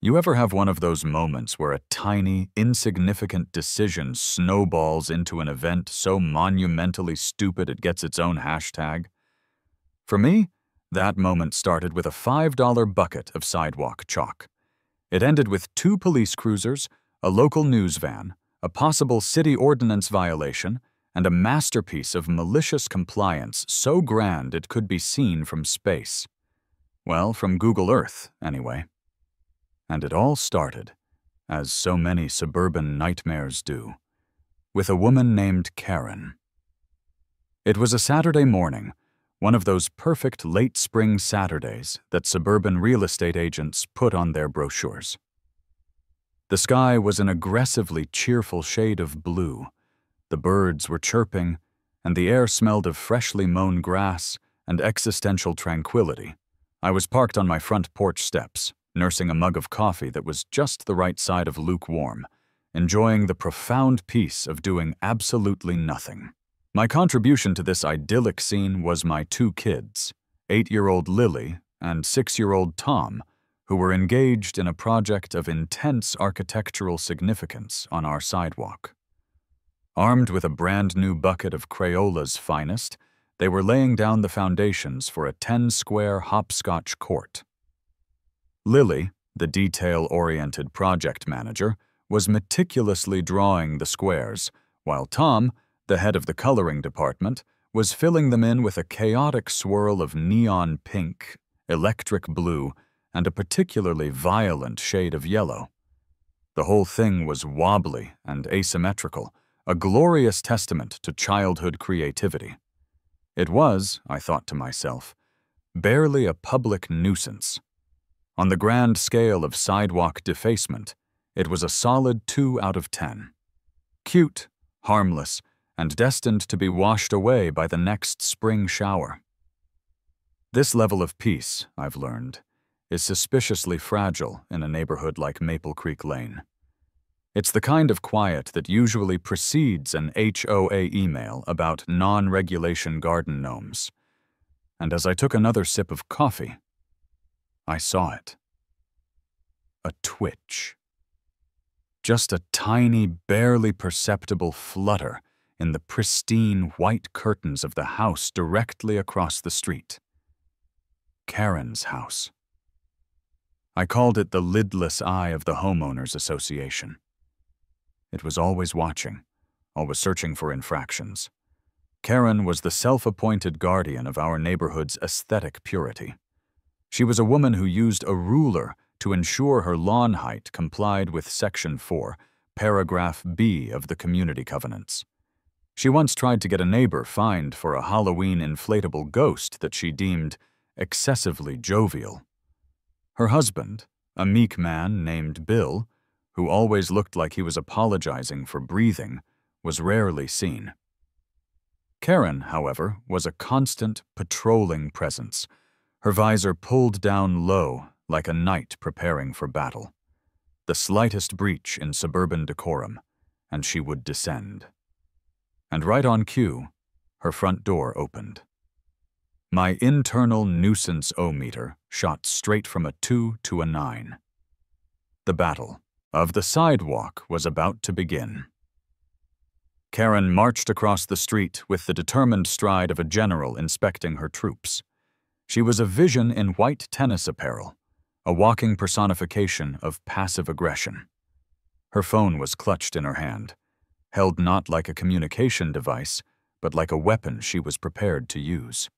You ever have one of those moments where a tiny, insignificant decision snowballs into an event so monumentally stupid it gets its own hashtag? For me, that moment started with a $5 bucket of sidewalk chalk. It ended with 2 police cruisers, a local news van, a possible city ordinance violation, and a masterpiece of malicious compliance so grand it could be seen from space. Well, from Google Earth, anyway. And it all started, as so many suburban nightmares do, with a woman named Karen. It was a Saturday morning, one of those perfect late spring Saturdays that suburban real estate agents put on their brochures. The sky was an aggressively cheerful shade of blue, the birds were chirping, and the air smelled of freshly mown grass and existential tranquility. I was parked on my front porch steps, nursing a mug of coffee that was just the right side of lukewarm, enjoying the profound peace of doing absolutely nothing. My contribution to this idyllic scene was my 2 kids, 8-year-old Lily and 6-year-old Tom, who were engaged in a project of intense architectural significance on our sidewalk. Armed with a brand-new bucket of Crayola's finest, they were laying down the foundations for a 10-square hopscotch court. Lily, the detail-oriented project manager, was meticulously drawing the squares, while Tom, the head of the coloring department, was filling them in with a chaotic swirl of neon pink, electric blue, and a particularly violent shade of yellow. The whole thing was wobbly and asymmetrical, a glorious testament to childhood creativity. It was, I thought to myself, barely a public nuisance. On the grand scale of sidewalk defacement, it was a solid 2 out of 10. Cute, harmless, and destined to be washed away by the next spring shower. This level of peace, I've learned, is suspiciously fragile in a neighborhood like Maple Creek Lane. It's the kind of quiet that usually precedes an HOA email about non-regulation garden gnomes. And as I took another sip of coffee, I saw it. A twitch. Just a tiny, barely perceptible flutter in the pristine white curtains of the house directly across the street. Karen's house. I called it the lidless eye of the homeowners association. It was always watching, always searching for infractions. Karen was the self-appointed guardian of our neighborhood's aesthetic purity. She was a woman who used a ruler to ensure her lawn height complied with Section 4, Paragraph B of the Community Covenants. She once tried to get a neighbor fined for a Halloween inflatable ghost that she deemed excessively jovial. Her husband, a meek man named Bill, who always looked like he was apologizing for breathing, was rarely seen. Karen, however, was a constant, patrolling presence, her visor pulled down low like a knight preparing for battle. The slightest breach in suburban decorum, and she would descend. And right on cue, her front door opened. My internal nuisance-o-meter shot straight from a 2 to a 9. The battle of the sidewalk was about to begin. Karen marched across the street with the determined stride of a general inspecting her troops. She was a vision in white tennis apparel, a walking personification of passive aggression. Her phone was clutched in her hand, held not like a communication device, but like a weapon she was prepared to use.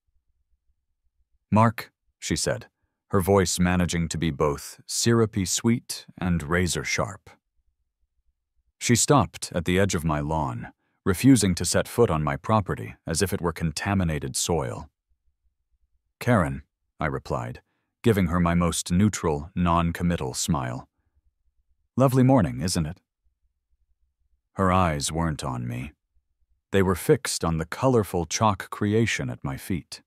"Mark," she said, her voice managing to be both syrupy sweet and razor-sharp. She stopped at the edge of my lawn, refusing to set foot on my property as if it were contaminated soil. "Karen," I replied, giving her my most neutral, non-committal smile. "Lovely morning, isn't it?" Her eyes weren't on me. They were fixed on the colorful chalk creation at my feet.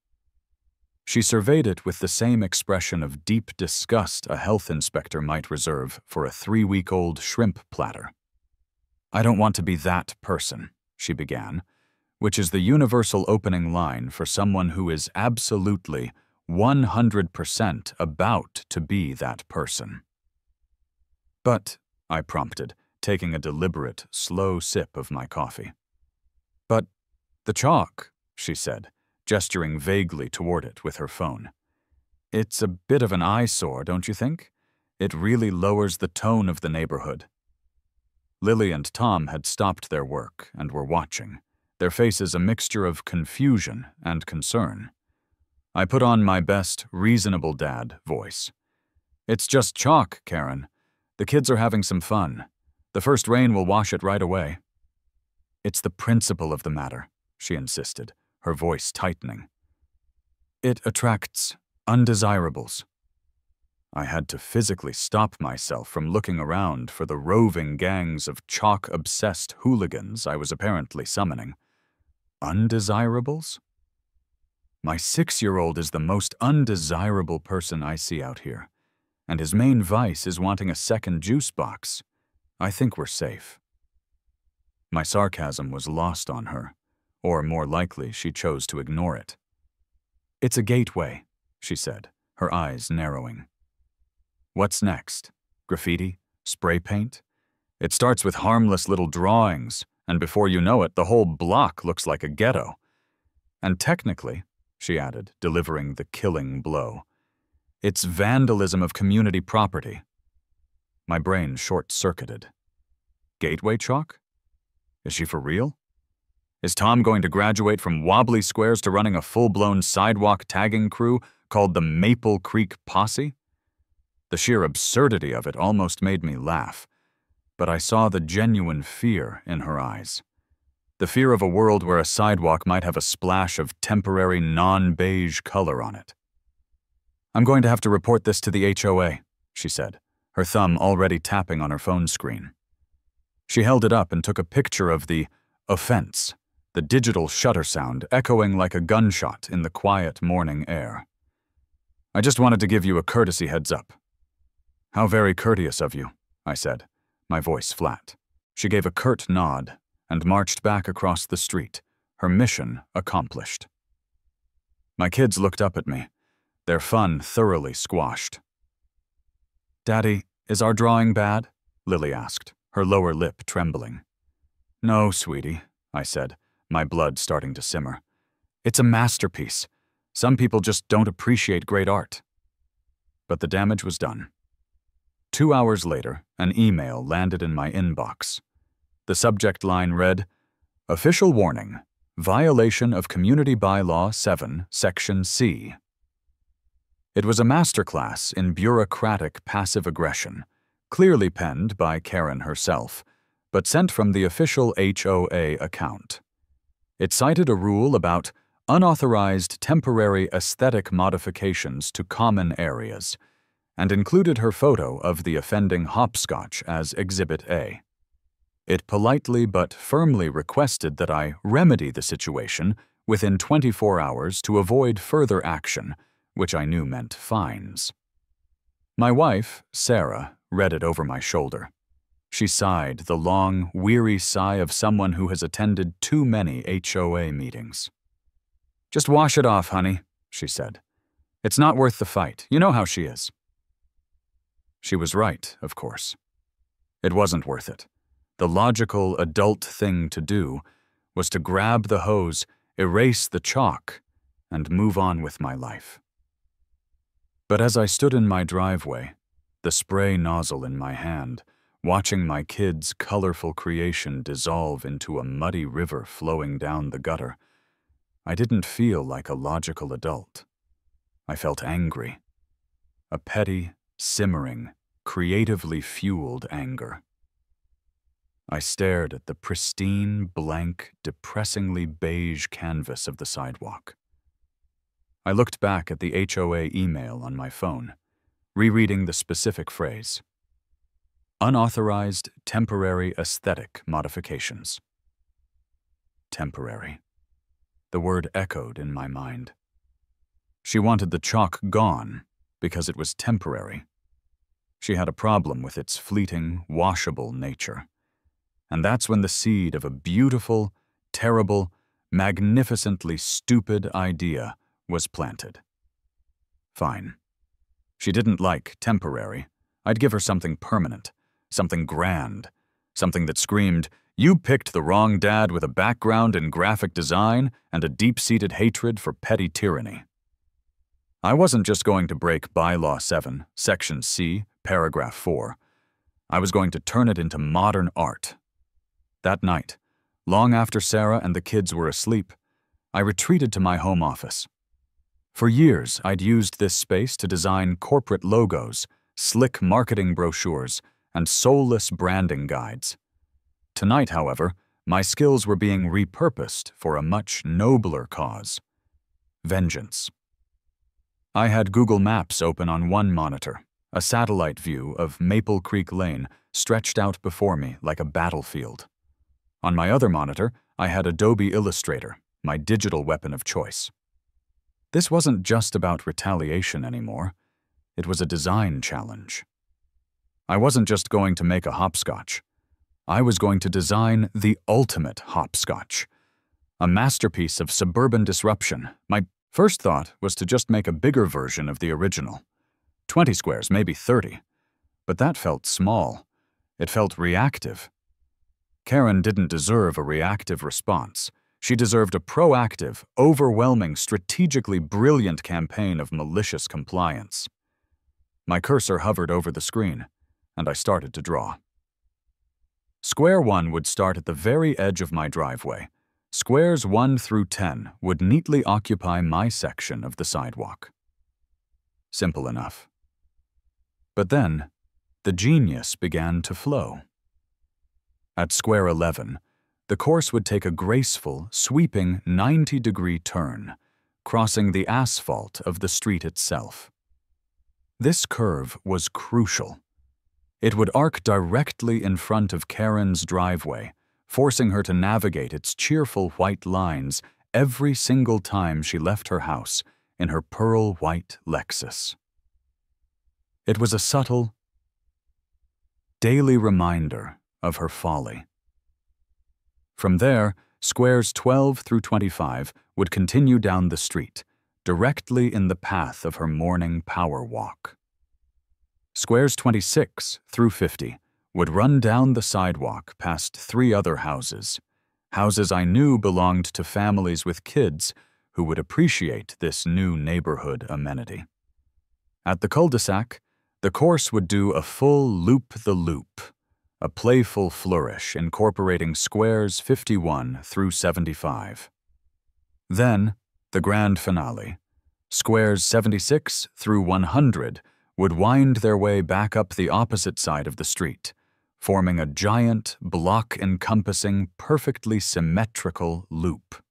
She surveyed it with the same expression of deep disgust a health inspector might reserve for a 3-week-old shrimp platter. "I don't want to be that person," she began, which is the universal opening line for someone who is absolutely 100% about to be that person. But, I prompted, taking a deliberate, slow sip of my coffee. But the chalk, she said, gesturing vaguely toward it with her phone. It's a bit of an eyesore, don't you think? It really lowers the tone of the neighborhood. Lily and Tom had stopped their work and were watching, their faces a mixture of confusion and concern. I put on my best reasonable dad voice. It's just chalk, Karen. The kids are having some fun. The first rain will wash it right away. It's the principle of the matter, she insisted, her voice tightening. It attracts undesirables. I had to physically stop myself from looking around for the roving gangs of chalk-obsessed hooligans I was apparently summoning. Undesirables? My 6-year-old is the most undesirable person I see out here, and his main vice is wanting a second juice box. I think we're safe. My sarcasm was lost on her, or more likely she chose to ignore it. It's a gateway, she said, her eyes narrowing. What's next? Graffiti? Spray paint? It starts with harmless little drawings, and before you know it, the whole block looks like a ghetto. And technically, she added, delivering the killing blow, it's vandalism of community property. My brain short-circuited. Gateway chalk? Is she for real? Is Tom going to graduate from wobbly squares to running a full-blown sidewalk tagging crew called the Maple Creek Posse? The sheer absurdity of it almost made me laugh, but I saw the genuine fear in her eyes. The fear of a world where a sidewalk might have a splash of temporary non-beige color on it. I'm going to have to report this to the HOA, she said, her thumb already tapping on her phone screen. She held it up and took a picture of the offense, the digital shutter sound echoing like a gunshot in the quiet morning air. I just wanted to give you a courtesy heads up. How very courteous of you, I said, my voice flat. She gave a curt nod and marched back across the street, her mission accomplished. My kids looked up at me, their fun thoroughly squashed. Daddy, is our drawing bad? Lily asked, her lower lip trembling. No, sweetie, I said, my blood starting to simmer. It's a masterpiece. Some people just don't appreciate great art. But the damage was done. 2 hours later, an email landed in my inbox. The subject line read, Official warning, violation of Community Bylaw 7, Section C. It was a masterclass in bureaucratic passive aggression, clearly penned by Karen herself, but sent from the official HOA account. It cited a rule about unauthorized temporary aesthetic modifications to common areas, and included her photo of the offending Hopscotch as Exhibit A. It politely but firmly requested that I remedy the situation within 24 hours to avoid further action, which I knew meant fines. My wife, Sarah, read it over my shoulder. She sighed the long, weary sigh of someone who has attended too many HOA meetings. Just wash it off, honey, she said. It's not worth the fight. You know how she is. She was right, of course. It wasn't worth it. The logical adult thing to do was to grab the hose, erase the chalk, and move on with my life. But as I stood in my driveway, the spray nozzle in my hand, watching my kids' colorful creation dissolve into a muddy river flowing down the gutter, I didn't feel like a logical adult. I felt angry. A petty, simmering, creatively fueled anger. I stared at the pristine, blank, depressingly beige canvas of the sidewalk. I looked back at the HOA email on my phone, rereading the specific phrase. Unauthorized temporary aesthetic modifications. Temporary. The word echoed in my mind. She wanted the chalk gone because it was temporary. She had a problem with its fleeting, washable nature. And that's when the seed of a beautiful, terrible, magnificently stupid idea was planted. Fine. She didn't like temporary. I'd give her something permanent, something grand, something that screamed, "You picked the wrong dad with a background in graphic design and a deep-seated hatred for petty tyranny." I wasn't just going to break Bylaw 7, Section C, Paragraph 4. I was going to turn it into modern art. That night, long after Sarah and the kids were asleep, I retreated to my home office. For years, I'd used this space to design corporate logos, slick marketing brochures, and soulless branding guides. Tonight, however, my skills were being repurposed for a much nobler cause: vengeance. I had Google Maps open on one monitor, a satellite view of Maple Creek Lane stretched out before me like a battlefield. On my other monitor, I had Adobe Illustrator, my digital weapon of choice. This wasn't just about retaliation anymore. It was a design challenge. I wasn't just going to make a hopscotch. I was going to design the ultimate hopscotch, a masterpiece of suburban disruption. My first thought was to just make a bigger version of the original. 20 squares, maybe 30. But that felt small. It felt reactive. Karen didn't deserve a reactive response. She deserved a proactive, overwhelming, strategically brilliant campaign of malicious compliance. My cursor hovered over the screen, and I started to draw. Square 1 would start at the very edge of my driveway. Squares 1 through 10 would neatly occupy my section of the sidewalk. Simple enough. But then, the genius began to flow. At square 11, the course would take a graceful, sweeping 90-degree turn, crossing the asphalt of the street itself. This curve was crucial. It would arc directly in front of Karen's driveway, forcing her to navigate its cheerful white lines every single time she left her house in her pearl-white Lexus. It was a subtle, daily reminder of her folly. From there, squares 12 through 25 would continue down the street, directly in the path of her morning power walk. Squares 26 through 50 would run down the sidewalk past 3 other houses, houses I knew belonged to families with kids who would appreciate this new neighborhood amenity. At the cul-de-sac, the course would do a full loop-the-loop, a playful flourish incorporating squares 51 through 75. Then, the grand finale, squares 76 through 100 would wind their way back up the opposite side of the street, forming a giant, block-encompassing, perfectly symmetrical loop.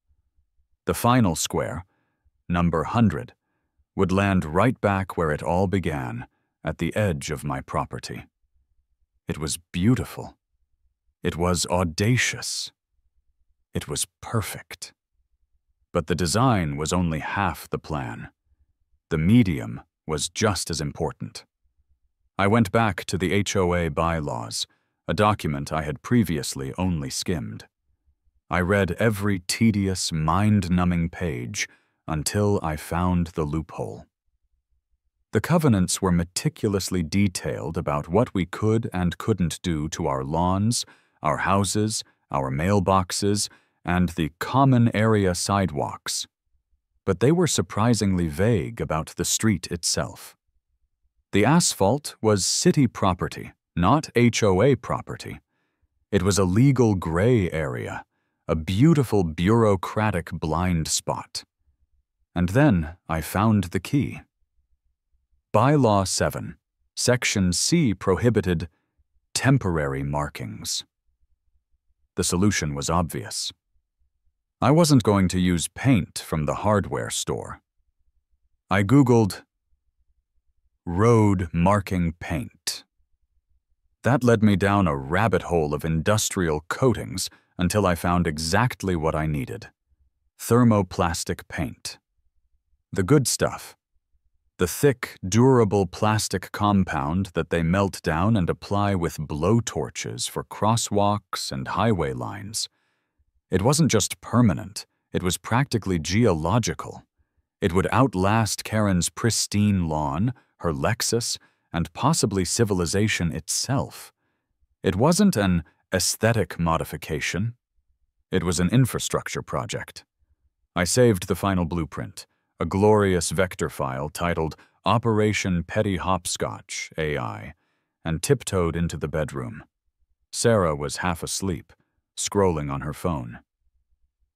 The final square, number 100, would land right back where it all began, at the edge of my property. It was beautiful. It was audacious. It was perfect. But the design was only half the plan. The medium was just as important. I went back to the HOA bylaws, a document I had previously only skimmed. I read every tedious, mind-numbing page until I found the loophole. The covenants were meticulously detailed about what we could and couldn't do to our lawns, our houses, our mailboxes, and the common area sidewalks. But they were surprisingly vague about the street itself. The asphalt was city property, not HOA property. It was a legal gray area, a beautiful bureaucratic blind spot. And then I found the key. Bylaw 7, Section C prohibited temporary markings. The solution was obvious. I wasn't going to use paint from the hardware store. I Googled road marking paint. That led me down a rabbit hole of industrial coatings until I found exactly what I needed: thermoplastic paint. The good stuff. The thick, durable plastic compound that they melt down and apply with blowtorches for crosswalks and highway lines. It wasn't just permanent, it was practically geological. It would outlast Karen's pristine lawn, her Lexus, and possibly civilization itself. It wasn't an aesthetic modification. It was an infrastructure project. I saved the final blueprint, a glorious vector file titled Operation Petty Hopscotch AI, and tiptoed into the bedroom. Sarah was half asleep, scrolling on her phone.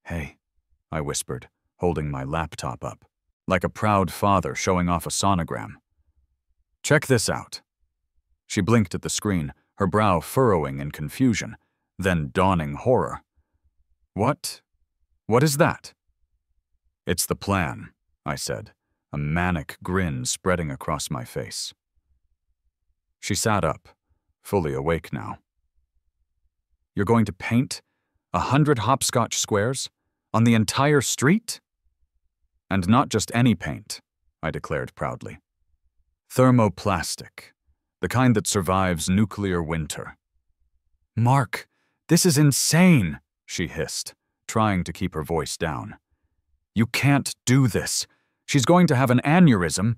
"Hey," I whispered, holding my laptop up, like a proud father showing off a sonogram. "Check this out." She blinked at the screen, her brow furrowing in confusion, then dawning horror. What is that?" "It's the plan," I said, a manic grin spreading across my face. She sat up, fully awake now. "You're going to paint 100 hopscotch squares on the entire street?" "And not just any paint," I declared proudly. "Thermoplastic, the kind that survives nuclear winter." "Mark, this is insane," she hissed, trying to keep her voice down. "You can't do this. She's going to have an aneurysm."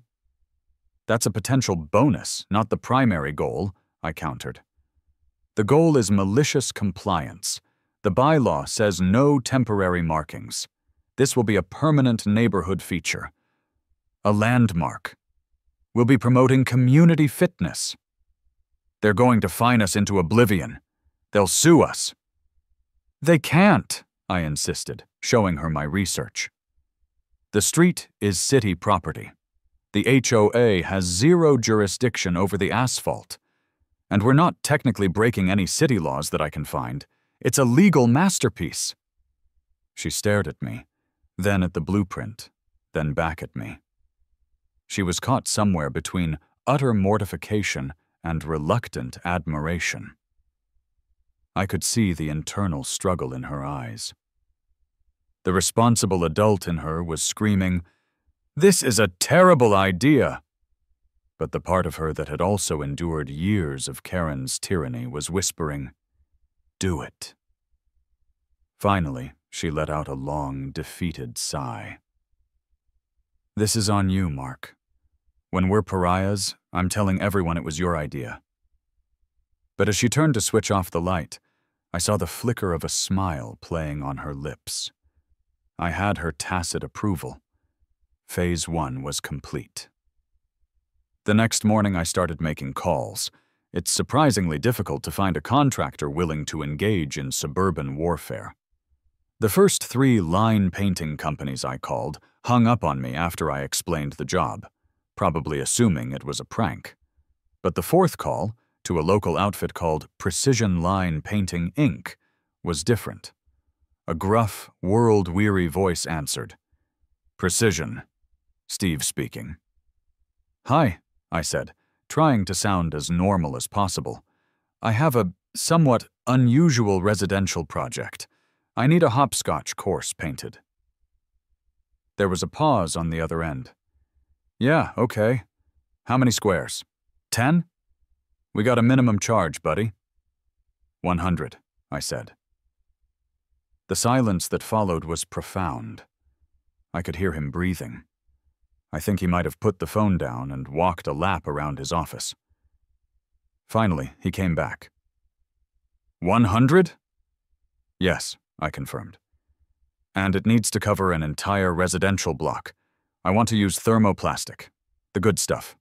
"That's a potential bonus, not the primary goal," I countered. "The goal is malicious compliance. The bylaw says no temporary markings. This will be a permanent neighborhood feature. A landmark. We'll be promoting community fitness. They're going to fine us into oblivion. They'll sue us." "They can't," I insisted, showing her my research. "The street is city property. The HOA has zero jurisdiction over the asphalt. And we're not technically breaking any city laws that I can find. It's a legal masterpiece." She stared at me, then at the blueprint, then back at me. She was caught somewhere between utter mortification and reluctant admiration. I could see the internal struggle in her eyes. The responsible adult in her was screaming, "This is a terrible idea!" But the part of her that had also endured years of Karen's tyranny was whispering, "Do it." Finally, she let out a long, defeated sigh. "This is on you, Mark. When we're pariahs, I'm telling everyone it was your idea." But as she turned to switch off the light, I saw the flicker of a smile playing on her lips. I had her tacit approval. Phase 1 was complete. The next morning I started making calls. It's surprisingly difficult to find a contractor willing to engage in suburban warfare. The first 3 line painting companies I called hung up on me after I explained the job, probably assuming it was a prank. But the 4th call, to a local outfit called Precision Line Painting, Inc., was different. A gruff, world-weary voice answered. "Precision. Steve speaking." "Hi," I said, trying to sound as normal as possible. "I have a somewhat unusual residential project. I need a hopscotch course painted." There was a pause on the other end. "Yeah, okay. How many squares? 10? We got a minimum charge, buddy." 100, I said. The silence that followed was profound. I could hear him breathing. I think he might have put the phone down and walked a lap around his office. Finally, he came back. 100? "Yes," I confirmed. "And it needs to cover an entire residential block. I want to use thermoplastic, the good stuff."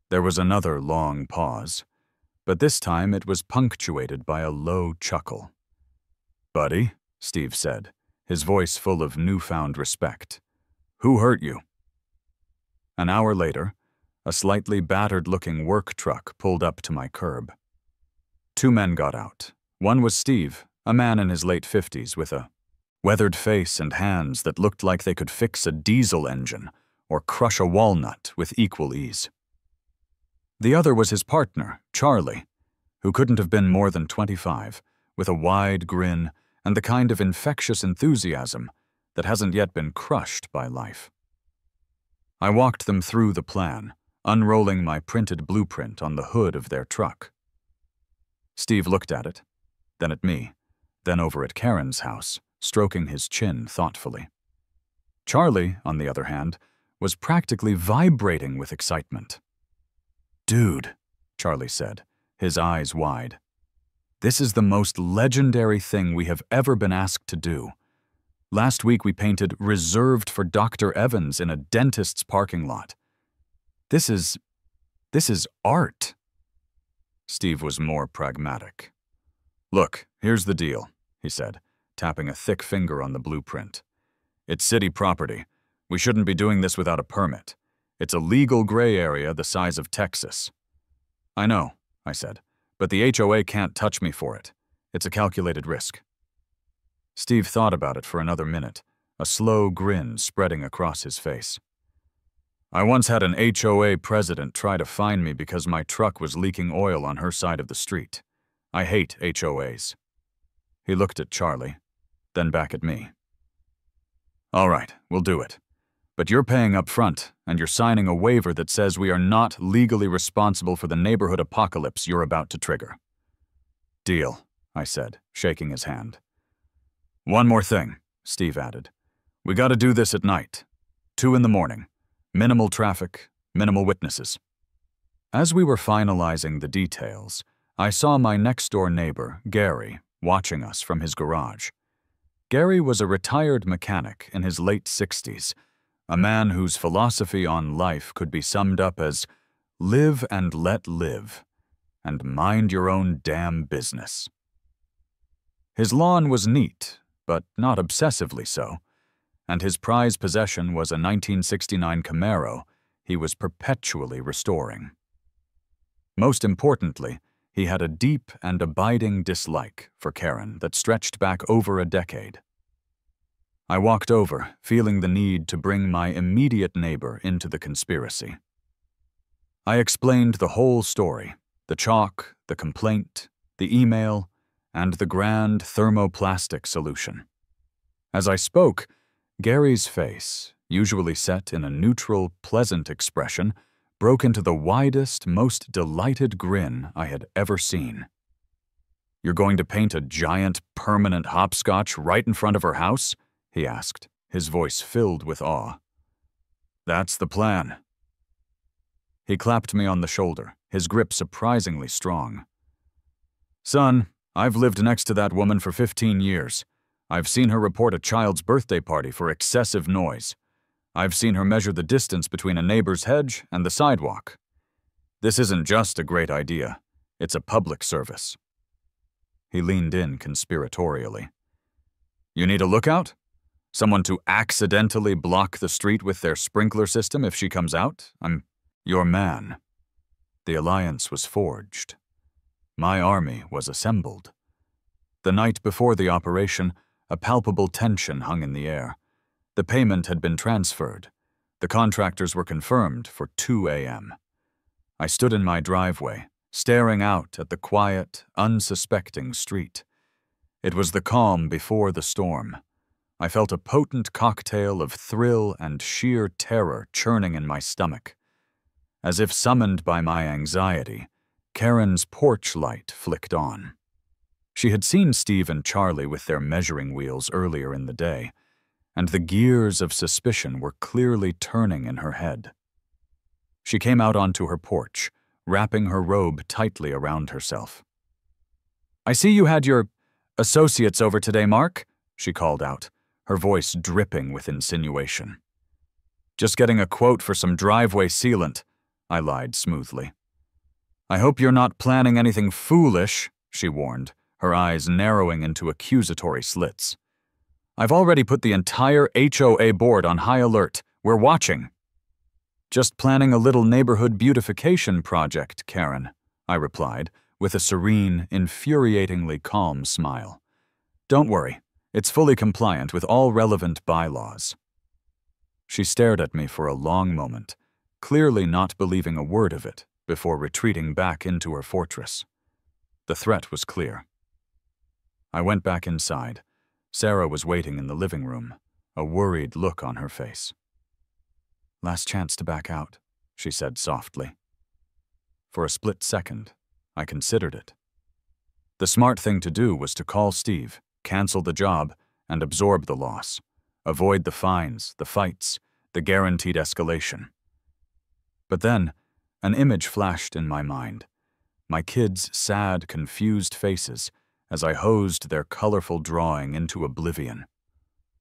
There was another long pause, but this time it was punctuated by a low chuckle. "Buddy," Steve said, his voice full of newfound respect, "who hurt you?" An hour later, a slightly battered-looking work truck pulled up to my curb. 2 men got out. One was Steve, a man in his late 50s with a weathered face and hands that looked like they could fix a diesel engine or crush a walnut with equal ease. The other was his partner, Charlie, who couldn't have been more than 25, with a wide grin and the kind of infectious enthusiasm that hasn't yet been crushed by life. I walked them through the plan, unrolling my printed blueprint on the hood of their truck. Steve looked at it, then at me, then over at Karen's house, stroking his chin thoughtfully. Charlie, on the other hand, was practically vibrating with excitement. "Dude," Charlie said, his eyes wide. "This is the most legendary thing we have ever been asked to do. Last week we painted 'Reserved for Dr. Evans' in a dentist's parking lot. This is art." Steve was more pragmatic. "Look, here's the deal," he said, tapping a thick finger on the blueprint. "It's city property. We shouldn't be doing this without a permit. It's a legal gray area the size of Texas." "I know," I said, "but the HOA can't touch me for it. It's a calculated risk." Steve thought about it for another minute, a slow grin spreading across his face. "I once had an HOA president try to fine me because my truck was leaking oil on her side of the street. I hate HOAs." He looked at Charlie, then back at me. "All right, we'll do it. But you're paying up front, and you're signing a waiver that says we are not legally responsible for the neighborhood apocalypse you're about to trigger." "Deal," I said, shaking his hand. "One more thing," Steve added. "We gotta do this at night. 2 in the morning. Minimal traffic, minimal witnesses." As we were finalizing the details, I saw my next-door neighbor, Gary, watching us from his garage. Gary was a retired mechanic in his late 60s, a man whose philosophy on life could be summed up as live and let live, and mind your own damn business. His lawn was neat, but not obsessively so, and his prized possession was a 1969 Camaro he was perpetually restoring. Most importantly, he had a deep and abiding dislike for Karen that stretched back over a decade. I walked over, feeling the need to bring my immediate neighbor into the conspiracy. I explained the whole story, the chalk, the complaint, the email, and the grand thermoplastic solution. As I spoke, Gary's face, usually set in a neutral, pleasant expression, broke into the widest, most delighted grin I had ever seen. "You're going to paint a giant, permanent hopscotch right in front of her house?" he asked, his voice filled with awe. "That's the plan." He clapped me on the shoulder, his grip surprisingly strong. "Son, I've lived next to that woman for 15 years. I've seen her report a child's birthday party for excessive noise. I've seen her measure the distance between a neighbor's hedge and the sidewalk. This isn't just a great idea. It's a public service." He leaned in conspiratorially. "You need a lookout? Someone to accidentally block the street with their sprinkler system if she comes out? I'm your man." The alliance was forged. My army was assembled. The night before the operation, a palpable tension hung in the air. The payment had been transferred. The contractors were confirmed for 2 a.m. I stood in my driveway, staring out at the quiet, unsuspecting street. It was the calm before the storm. I felt a potent cocktail of thrill and sheer terror churning in my stomach. As if summoned by my anxiety, Karen's porch light flicked on. She had seen Steve and Charlie with their measuring wheels earlier in the day, and the gears of suspicion were clearly turning in her head. She came out onto her porch, wrapping her robe tightly around herself. "I see you had your associates over today, Mark," she called out, her voice dripping with insinuation. "Just getting a quote for some driveway sealant," I lied smoothly. "I hope you're not planning anything foolish," she warned, her eyes narrowing into accusatory slits. "I've already put the entire HOA board on high alert. We're watching." "Just planning a little neighborhood beautification project, Karen," I replied, with a serene, infuriatingly calm smile. "Don't worry, it's fully compliant with all relevant bylaws." She stared at me for a long moment, clearly not believing a word of it, before retreating back into her fortress. The threat was clear. I went back inside. Sarah was waiting in the living room, a worried look on her face. "Last chance to back out," she said softly. For a split second, I considered it. The smart thing to do was to call Steve, cancel the job, and absorb the loss. Avoid the fines, the fights, the guaranteed escalation. But then, an image flashed in my mind. My kids' sad, confused faces as I hosed their colorful drawing into oblivion.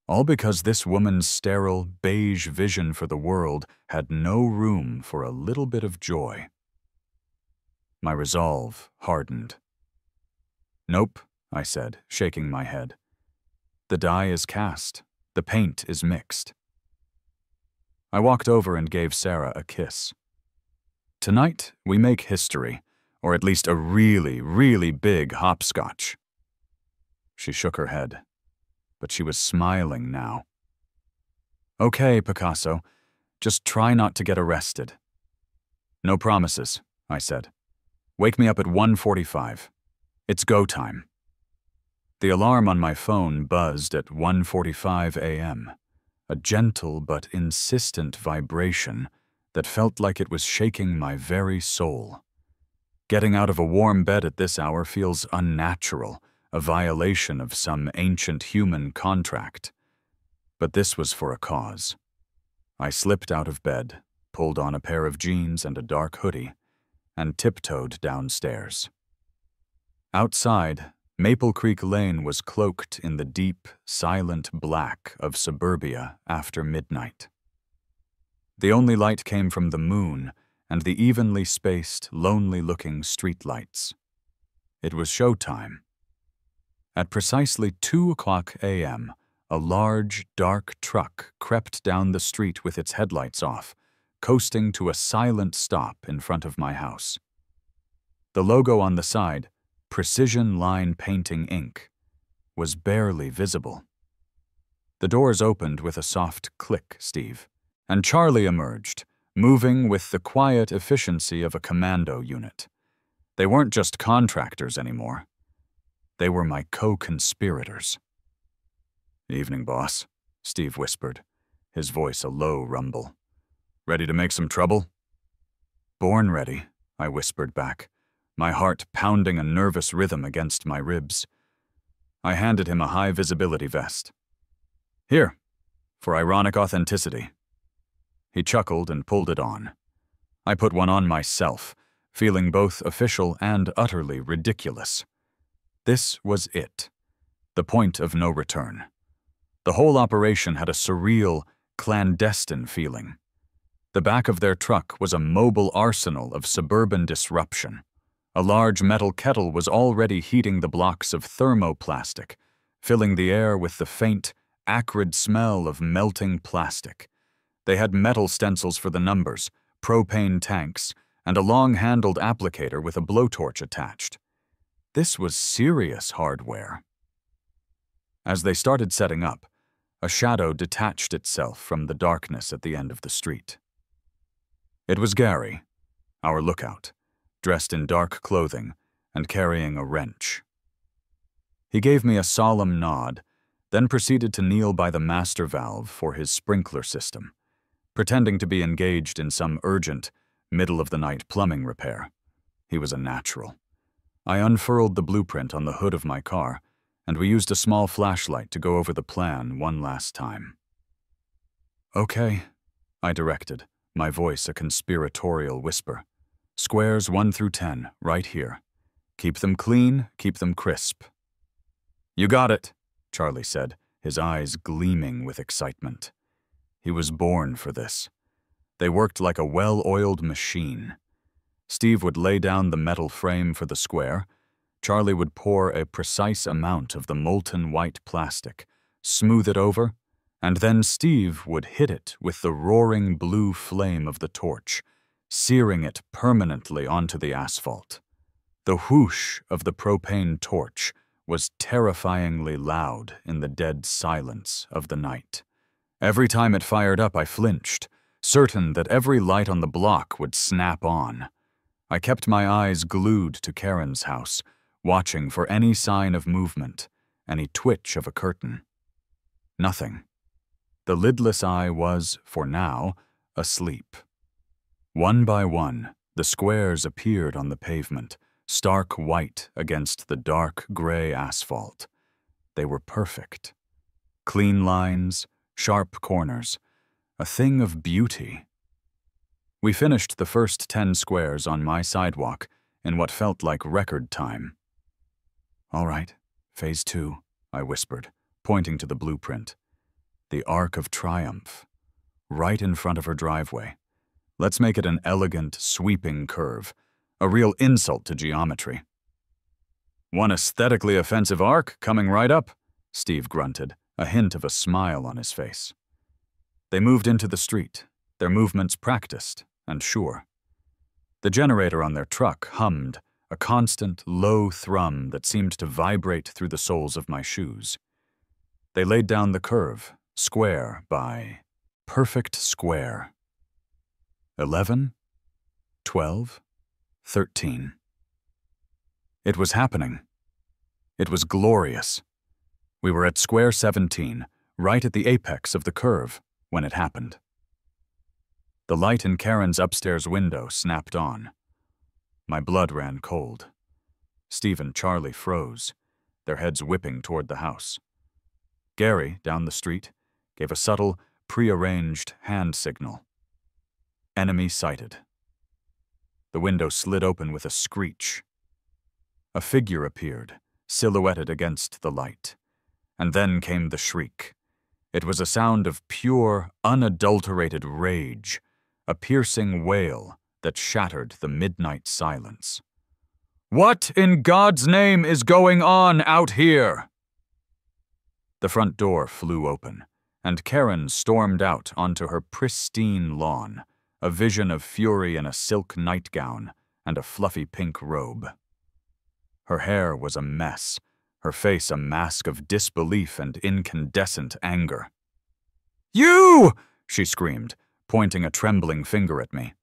All because this woman's sterile, beige vision for the world had no room for a little bit of joy. My resolve hardened. "Nope," I said, shaking my head. "The die is cast. The paint is mixed." I walked over and gave Sarah a kiss. "Tonight, we make history, or at least a really, really big hopscotch." She shook her head, but she was smiling now. "Okay, Picasso, just try not to get arrested." "No promises," I said. "Wake me up at 1:45. It's go time." The alarm on my phone buzzed at 1:45 a.m., a gentle but insistent vibration that felt like it was shaking my very soul. Getting out of a warm bed at this hour feels unnatural, a violation of some ancient human contract. But this was for a cause. I slipped out of bed, pulled on a pair of jeans and a dark hoodie, and tiptoed downstairs. Outside, Maple Creek Lane was cloaked in the deep, silent black of suburbia after midnight. The only light came from the moon and the evenly spaced, lonely-looking streetlights. It was showtime. At precisely 2:00 a.m., a large, dark truck crept down the street with its headlights off, coasting to a silent stop in front of my house. The logo on the side, Precision Line Painting Inc., was barely visible. The doors opened with a soft click, Steve, and Charlie emerged, moving with the quiet efficiency of a commando unit. They weren't just contractors anymore. They were my co-conspirators. "Evening, boss," Steve whispered, his voice a low rumble. "Ready to make some trouble?" "Born ready," I whispered back, my heart pounding a nervous rhythm against my ribs. I handed him a high-visibility vest. "Here, for ironic authenticity." He chuckled and pulled it on. I put one on myself, feeling both official and utterly ridiculous. This was it, the point of no return. The whole operation had a surreal, clandestine feeling. The back of their truck was a mobile arsenal of suburban disruption. A large metal kettle was already heating the blocks of thermoplastic, filling the air with the faint, acrid smell of melting plastic. They had metal stencils for the numbers, propane tanks, and a long-handled applicator with a blowtorch attached. This was serious hardware. As they started setting up, a shadow detached itself from the darkness at the end of the street. It was Gary, our lookout, dressed in dark clothing and carrying a wrench. He gave me a solemn nod, then proceeded to kneel by the master valve for his sprinkler system, pretending to be engaged in some urgent, middle-of-the-night plumbing repair. He was a natural. I unfurled the blueprint on the hood of my car, and we used a small flashlight to go over the plan one last time. "Okay," I directed, my voice a conspiratorial whisper. "Squares 1 through 10, right here. Keep them clean, keep them crisp." "You got it," Charlie said, his eyes gleaming with excitement. He was born for this. They worked like a well-oiled machine. Steve would lay down the metal frame for the square. Charlie would pour a precise amount of the molten white plastic, smooth it over, and then Steve would hit it with the roaring blue flame of the torch, searing it permanently onto the asphalt. The whoosh of the propane torch was terrifyingly loud in the dead silence of the night. Every time it fired up, I flinched, certain that every light on the block would snap on. I kept my eyes glued to Karen's house, watching for any sign of movement, any twitch of a curtain. Nothing. The lidless eye was, for now, asleep. One by one, the squares appeared on the pavement, stark white against the dark gray asphalt. They were perfect. Clean lines, sharp corners, a thing of beauty. We finished the first 10 squares on my sidewalk in what felt like record time. "All right, Phase 2, I whispered, pointing to the blueprint. "The Arc of Triumph. Right in front of her driveway. Let's make it an elegant, sweeping curve. A real insult to geometry." "One aesthetically offensive arc coming right up," Steve grunted, a hint of a smile on his face. They moved into the street, their movements practiced and sure. The generator on their truck hummed, a constant, low thrum that seemed to vibrate through the soles of my shoes. They laid down the curve, square by perfect square. 11, 12, 13. It was happening. It was glorious. We were at square 17, right at the apex of the curve, when it happened. The light in Karen's upstairs window snapped on. My blood ran cold. Steve and Charlie froze, their heads whipping toward the house. Gary, down the street, gave a subtle, prearranged hand signal. Enemy sighted. The window slid open with a screech. A figure appeared, silhouetted against the light. And then came the shriek. It was a sound of pure, unadulterated rage, a piercing wail that shattered the midnight silence. "What in God's name is going on out here?" The front door flew open, and Karen stormed out onto her pristine lawn, a vision of fury in a silk nightgown and a fluffy pink robe. Her hair was a mess, her face a mask of disbelief and incandescent anger. "You!" she screamed, pointing a trembling finger at me.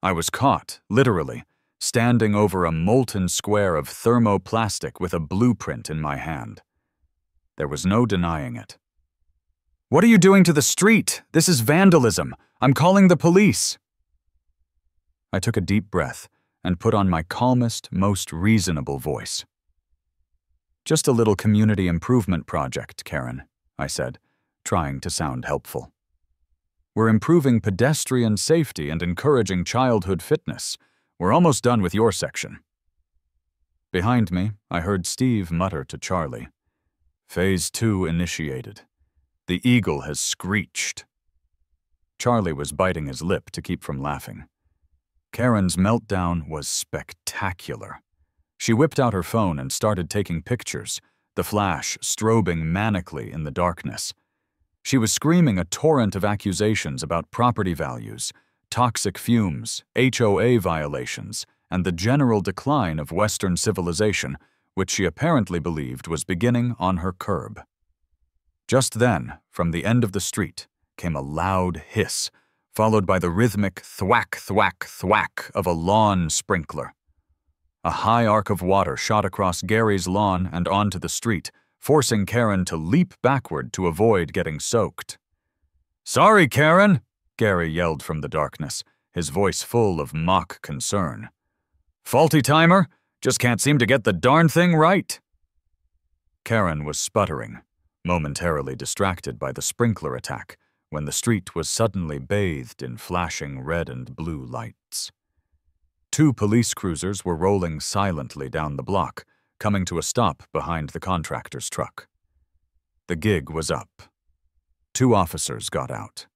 I was caught, literally, standing over a molten square of thermoplastic with a blueprint in my hand. There was no denying it. "What are you doing to the street? This is vandalism. I'm calling the police." I took a deep breath and put on my calmest, most reasonable voice. "Just a little community improvement project, Karen," I said, trying to sound helpful. "We're improving pedestrian safety and encouraging childhood fitness. We're almost done with your section." Behind me, I heard Steve mutter to Charlie, "Phase 2 initiated. The eagle has screeched." Charlie was biting his lip to keep from laughing. Karen's meltdown was spectacular. She whipped out her phone and started taking pictures, the flash strobing manically in the darkness. She was screaming a torrent of accusations about property values, toxic fumes, HOA violations, and the general decline of Western civilization, which she apparently believed was beginning on her curb. Just then, from the end of the street, came a loud hiss, followed by the rhythmic thwack, thwack, thwack of a lawn sprinkler. A high arc of water shot across Gary's lawn and onto the street, forcing Karen to leap backward to avoid getting soaked. "Sorry, Karen," Gary yelled from the darkness, his voice full of mock concern. "Faulty timer? Just can't seem to get the darn thing right." Karen was sputtering, momentarily distracted by the sprinkler attack, when the street was suddenly bathed in flashing red and blue lights. 2 police cruisers were rolling silently down the block, coming to a stop behind the contractor's truck. The gig was up. 2 officers got out.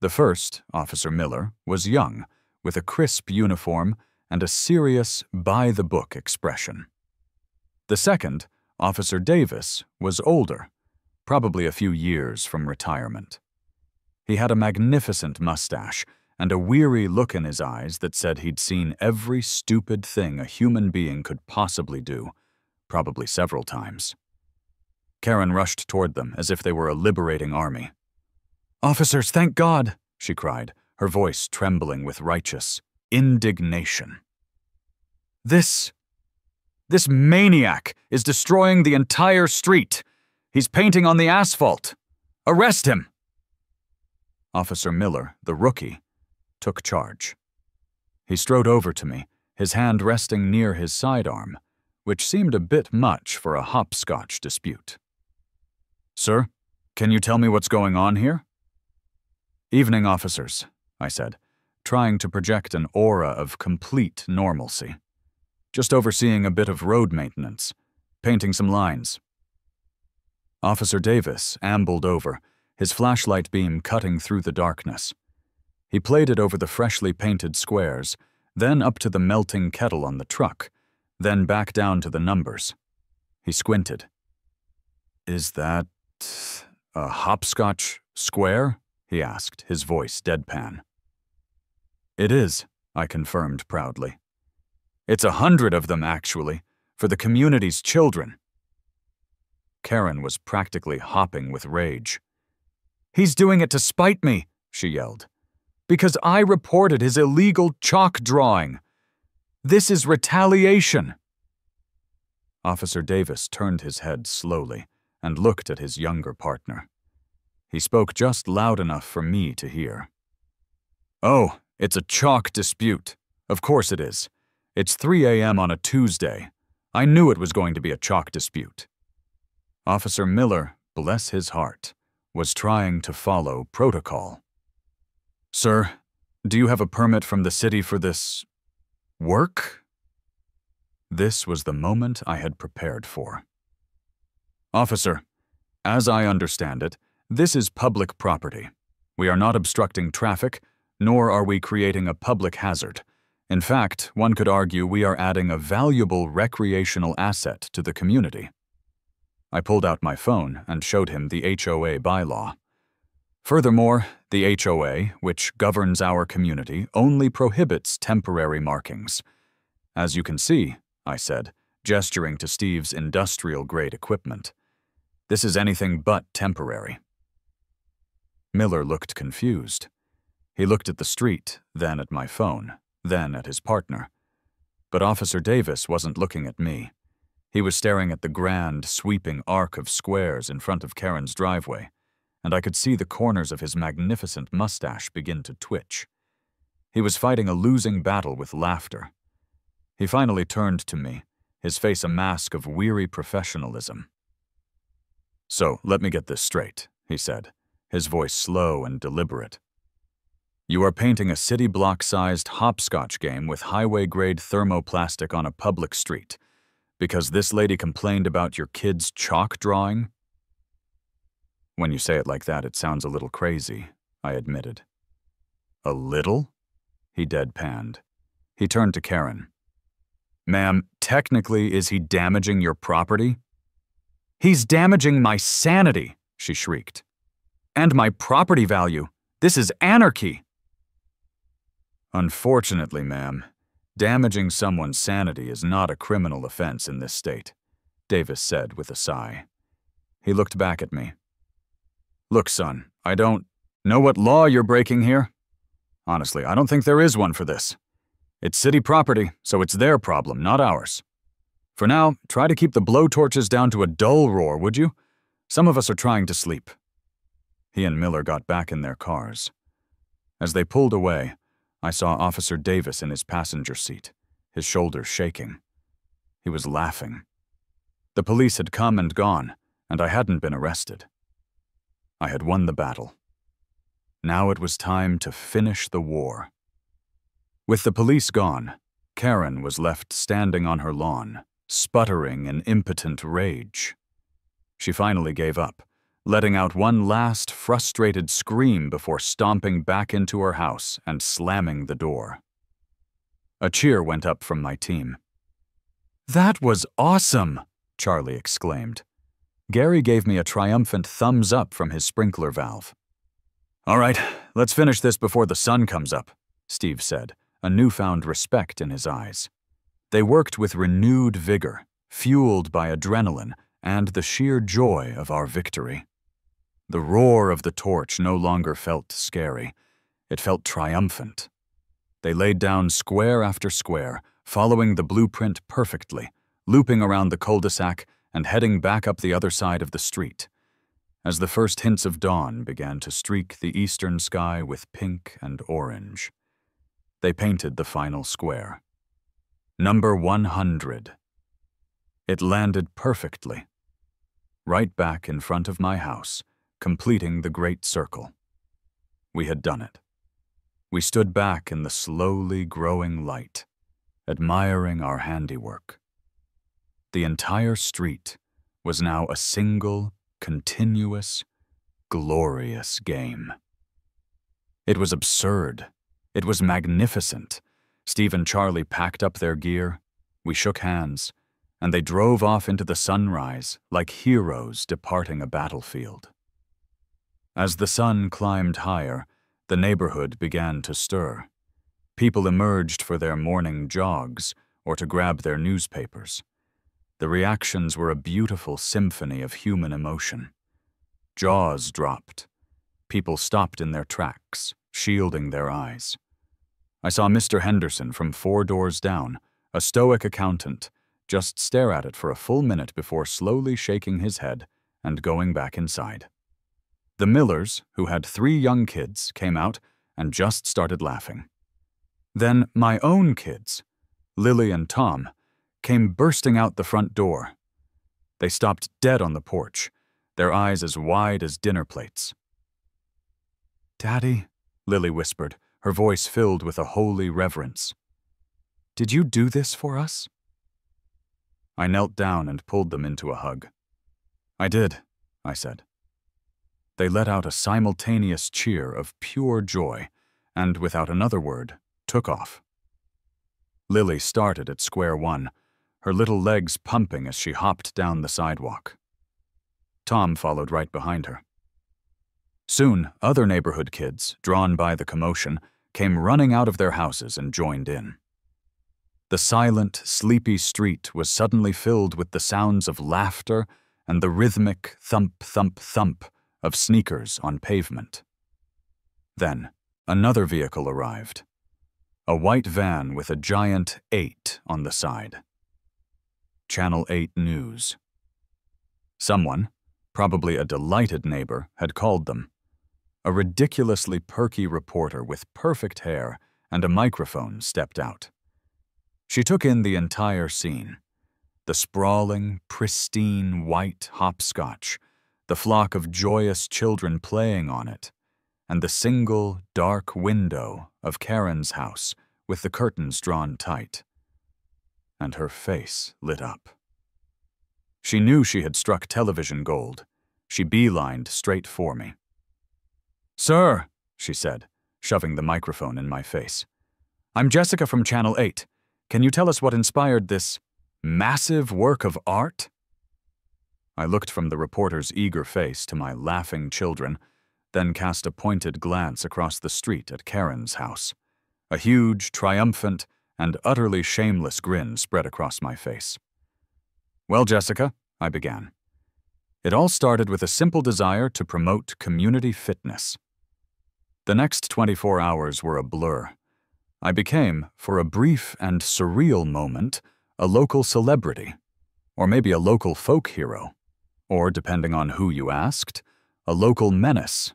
The first, Officer Miller, was young, with a crisp uniform and a serious, by-the-book expression. The second, Officer Davis, was older, probably a few years from retirement. He had a magnificent mustache and a weary look in his eyes that said he'd seen every stupid thing a human being could possibly do, probably several times. Karen rushed toward them as if they were a liberating army. "Officers, thank God!" she cried, her voice trembling with righteous indignation. This maniac is destroying the entire street. He's painting on the asphalt. Arrest him!" Officer Miller, the rookie, took charge. He strode over to me, his hand resting near his sidearm, which seemed a bit much for a hopscotch dispute. "Sir, can you tell me what's going on here?" "Evening, officers," I said, trying to project an aura of complete normalcy. Just overseeing a bit of road maintenance, painting some lines. Officer Davis ambled over, his flashlight beam cutting through the darkness. He played it over the freshly painted squares, then up to the melting kettle on the truck, then back down to the numbers. He squinted. "Is that a hopscotch square?" he asked, his voice deadpan. "It is," I confirmed proudly. "It's 100 of them, actually, for the community's children." Karen was practically hopping with rage. "He's doing it to spite me," she yelled, "because I reported his illegal chalk drawing. This is retaliation." Officer Davis turned his head slowly and looked at his younger partner. He spoke just loud enough for me to hear. "Oh, it's a chalk dispute. Of course it is. It's 3 a.m. on a Tuesday. I knew it was going to be a chalk dispute." Officer Miller, bless his heart, was trying to follow protocol. "Sir, do you have a permit from the city for this work?" This was the moment I had prepared for. "Officer, as I understand it, this is public property. We are not obstructing traffic, nor are we creating a public hazard. In fact, one could argue we are adding a valuable recreational asset to the community." I pulled out my phone and showed him the HOA bylaw. Furthermore, the HOA, which governs our community, only prohibits temporary markings. "As you can see," I said, gesturing to Steve's industrial-grade equipment, "this is anything but temporary." Miller looked confused. He looked at the street, then at my phone, then at his partner. But Officer Davis wasn't looking at me. He was staring at the grand, sweeping arc of squares in front of Karen's driveway, and I could see the corners of his magnificent mustache begin to twitch. He was fighting a losing battle with laughter. He finally turned to me, his face a mask of weary professionalism. "So, let me get this straight," he said, his voice slow and deliberate. "You are painting a city block-sized hopscotch game with highway-grade thermoplastic on a public street because this lady complained about your kid's chalk drawing?" "When you say it like that, it sounds a little crazy," I admitted. "A little?" he deadpanned. He turned to Karen. "Ma'am, technically, is he damaging your property?" "He's damaging my sanity," she shrieked. "And my property value. This is anarchy." "Unfortunately, ma'am, damaging someone's sanity is not a criminal offense in this state," Davis said with a sigh. He looked back at me. "Look, son, I don't know what law you're breaking here. Honestly, I don't think there is one for this. It's city property, so it's their problem, not ours. For now, try to keep the blowtorches down to a dull roar, would you? Some of us are trying to sleep." He and Miller got back in their cars. As they pulled away, I saw Officer Davis in his passenger seat, his shoulders shaking. He was laughing. The police had come and gone, and I hadn't been arrested. I had won the battle. Now it was time to finish the war. With the police gone, Karen was left standing on her lawn, sputtering in impotent rage. She finally gave up, letting out one last frustrated scream before stomping back into her house and slamming the door. A cheer went up from my team. "That was awesome!" Charlie exclaimed. Gary gave me a triumphant thumbs up from his sprinkler valve. "All right, let's finish this before the sun comes up," Steve said, a newfound respect in his eyes. They worked with renewed vigor, fueled by adrenaline and the sheer joy of our victory. The roar of the torch no longer felt scary. It felt triumphant. They laid down square after square, following the blueprint perfectly, looping around the cul-de-sac and heading back up the other side of the street. As the first hints of dawn began to streak the eastern sky with pink and orange, they painted the final square. Number 100. It landed perfectly, right back in front of my house, completing the great circle. We had done it. We stood back in the slowly growing light, admiring our handiwork. The entire street was now a single, continuous, glorious game. It was absurd. It was magnificent. Steve and Charlie packed up their gear, we shook hands, and they drove off into the sunrise like heroes departing a battlefield. As the sun climbed higher, the neighborhood began to stir. People emerged for their morning jogs or to grab their newspapers. The reactions were a beautiful symphony of human emotion. Jaws dropped. People stopped in their tracks, shielding their eyes. I saw Mr. Henderson from 4 doors down, a stoic accountant, just stare at it for a full minute before slowly shaking his head and going back inside. The Millers, who had 3 young kids, came out and just started laughing. Then my own kids, Lily and Tom, came bursting out the front door. They stopped dead on the porch, their eyes as wide as dinner plates. "Daddy," Lily whispered, her voice filled with a holy reverence. "Did you do this for us?" I knelt down and pulled them into a hug. "I did," I said. They let out a simultaneous cheer of pure joy, and without another word, took off. Lily started at square one, her little legs pumping as she hopped down the sidewalk. Tom followed right behind her. Soon, other neighborhood kids, drawn by the commotion, came running out of their houses and joined in. The silent, sleepy street was suddenly filled with the sounds of laughter and the rhythmic thump, thump, thump of sneakers on pavement. Then, another vehicle arrived. A white van with a giant 8 on the side. Channel 8 News. Someone, probably a delighted neighbor, had called them. A ridiculously perky reporter with perfect hair and a microphone stepped out. She took in the entire scene. The sprawling, pristine white hopscotch, the flock of joyous children playing on it, and the single, dark window of Karen's house with the curtains drawn tight. And her face lit up. She knew she had struck television gold. She beelined straight for me. "Sir," she said, shoving the microphone in my face, "I'm Jessica from Channel 8. Can you tell us what inspired this massive work of art?" I looked from the reporter's eager face to my laughing children, then cast a pointed glance across the street at Karen's house. A huge, triumphant, and utterly shameless grin spread across my face. "Well, Jessica," I began, "it all started with a simple desire to promote community fitness." The next 24 hours were a blur. I became, for a brief and surreal moment, a local celebrity, or maybe a local folk hero, or, depending on who you asked, a local menace.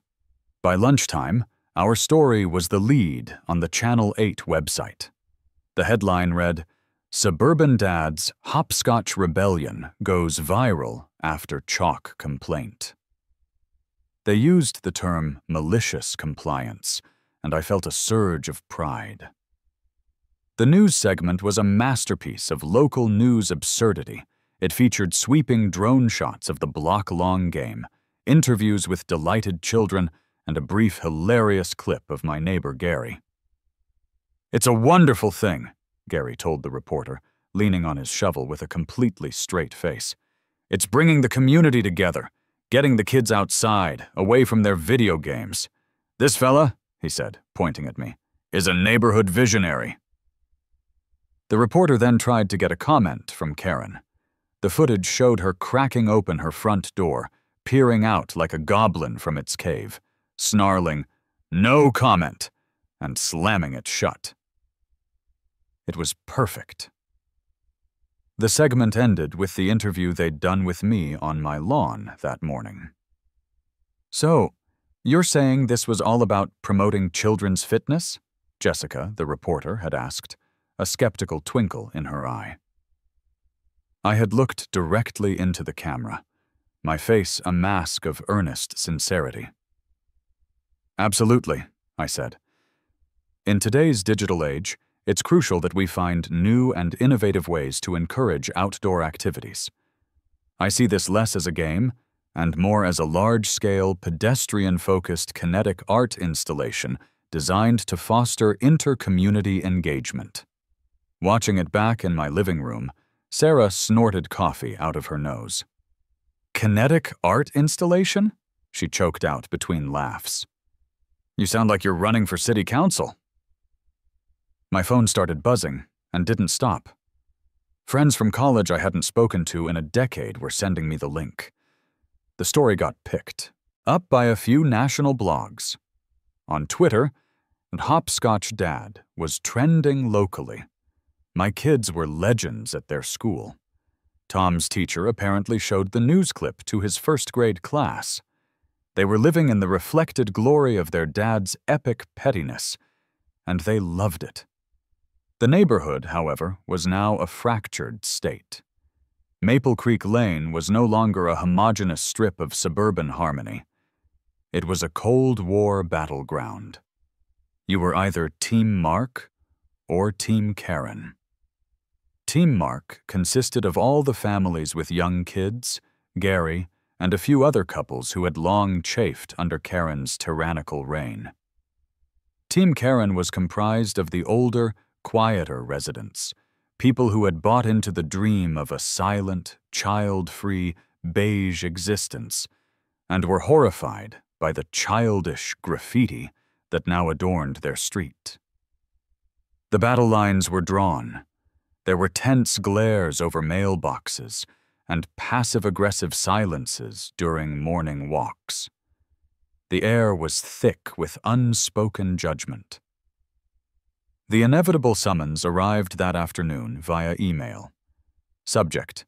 By lunchtime, our story was the lead on the Channel 8 website. The headline read, "Suburban Dad's Hopscotch Rebellion Goes Viral After Chalk Complaint." They used the term malicious compliance, and I felt a surge of pride. The news segment was a masterpiece of local news absurdity. It featured sweeping drone shots of the block-long game, interviews with delighted children, and a brief, hilarious clip of my neighbor Gary. "It's a wonderful thing," Gary told the reporter, leaning on his shovel with a completely straight face. "It's bringing the community together, getting the kids outside, away from their video games. This fella," he said, pointing at me, "is a neighborhood visionary." The reporter then tried to get a comment from Karen. The footage showed her cracking open her front door, peering out like a goblin from its cave, snarling, "No comment," and slamming it shut. It was perfect. The segment ended with the interview they'd done with me on my lawn that morning. "So, you're saying this was all about promoting children's fitness?" Jessica, the reporter, had asked, a skeptical twinkle in her eye. I had looked directly into the camera, my face a mask of earnest sincerity. "Absolutely," I said. "In today's digital age, It's crucial that we find new and innovative ways to encourage outdoor activities. I see this less as a game and more as a large-scale, pedestrian-focused kinetic art installation designed to foster inter-community engagement. Watching it back in my living room, Sarah snorted coffee out of her nose. "Kinetic art installation?" she choked out between laughs. "You sound like you're running for city council." My phone started buzzing and didn't stop. Friends from college I hadn't spoken to in a decade were sending me the link. The story got picked up by a few national blogs. On Twitter, and Hopscotch Dad was trending locally. My kids were legends at their school. Tom's teacher apparently showed the news clip to his first-grade class. They were living in the reflected glory of their dad's epic pettiness, and they loved it. The neighborhood, however, was now a fractured state. Maple Creek Lane was no longer a homogeneous strip of suburban harmony. It was a Cold War battleground. You were either Team Mark or Team Karen. Team Mark consisted of all the families with young kids, Gary, and a few other couples who had long chafed under Karen's tyrannical reign. Team Karen was comprised of the older, quieter residents, people who had bought into the dream of a silent, child-free, beige existence, and were horrified by the childish graffiti that now adorned their street. The battle lines were drawn. There were tense glares over mailboxes and passive-aggressive silences during morning walks. The air was thick with unspoken judgment. The inevitable summons arrived that afternoon via email. Subject: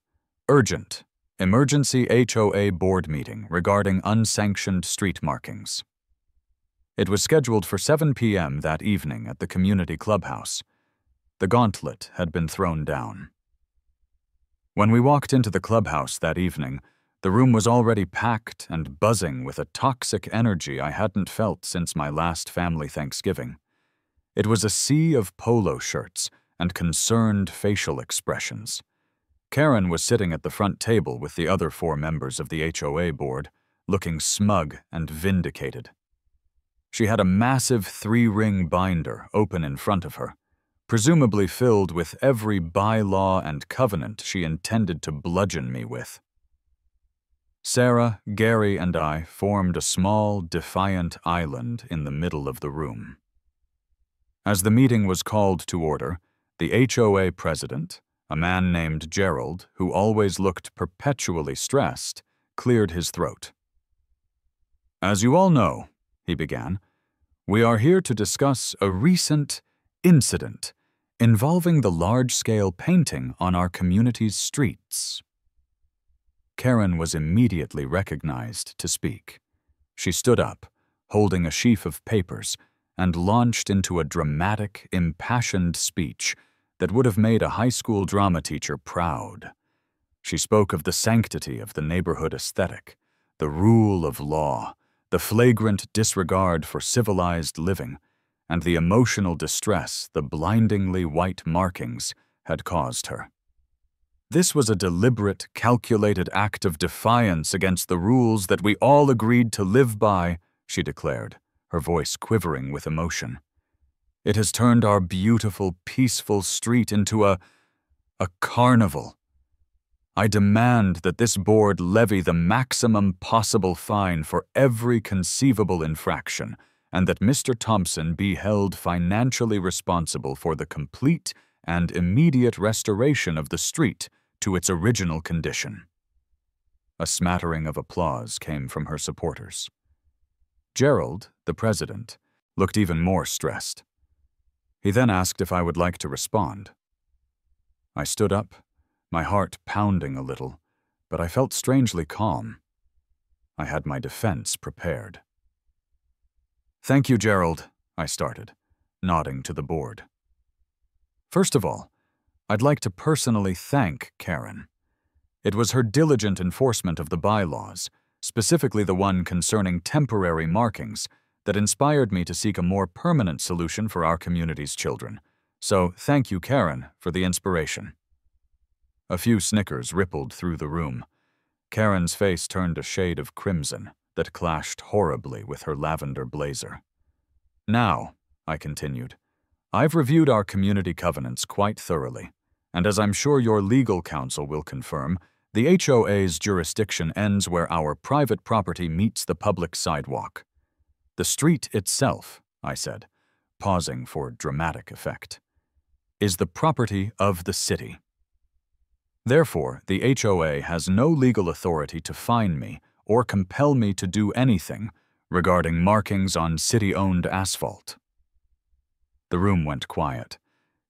Urgent. Emergency HOA board meeting regarding unsanctioned street markings. It was scheduled for 7 p.m. that evening at the community clubhouse. The gauntlet had been thrown down. When we walked into the clubhouse that evening, the room was already packed and buzzing with a toxic energy I hadn't felt since my last family Thanksgiving. It was a sea of polo shirts and concerned facial expressions. Karen was sitting at the front table with the other 4 members of the HOA board, looking smug and vindicated. She had a massive 3-ring binder open in front of her, presumably filled with every bylaw and covenant she intended to bludgeon me with. Sarah, Gary, and I formed a small, defiant island in the middle of the room. As the meeting was called to order, the HOA president, a man named Gerald, who always looked perpetually stressed, cleared his throat. "As you all know," he began, "we are here to discuss a recent incident involving the large-scale painting on our community's streets." Karen was immediately recognized to speak. She stood up, holding a sheaf of papers, and launched into a dramatic, impassioned speech that would have made a high school drama teacher proud. She spoke of the sanctity of the neighborhood aesthetic, the rule of law, the flagrant disregard for civilized living, and the emotional distress the blindingly white markings had caused her. This was a deliberate, calculated act of defiance against the rules that we all agreed to live by, she declared, her voice quivering with emotion. It has turned our beautiful, peaceful street into a carnival. I demand that this board levy the maximum possible fine for every conceivable infraction, and that Mr. Thompson be held financially responsible for the complete and immediate restoration of the street to its original condition. A smattering of applause came from her supporters. Gerald, the president, looked even more stressed. He then asked if I would like to respond. I stood up, my heart pounding a little, but I felt strangely calm. I had my defense prepared. "Thank you, Gerald," I started, nodding to the board. "First of all, I'd like to personally thank Karen. It was her diligent enforcement of the bylaws, specifically the one concerning temporary markings, that inspired me to seek a more permanent solution for our community's children, So thank you, Karen, for the inspiration." A few snickers rippled through the room. Karen's face turned a shade of crimson that clashed horribly with her lavender blazer. "Now," I continued, "I've reviewed our community covenants quite thoroughly, and as I'm sure your legal counsel will confirm, the HOA's jurisdiction ends where our private property meets the public sidewalk. The street itself," I said, pausing for dramatic effect, "is the property of the city. Therefore, the HOA has no legal authority to fine me or compel me to do anything regarding markings on city-owned asphalt." The room went quiet.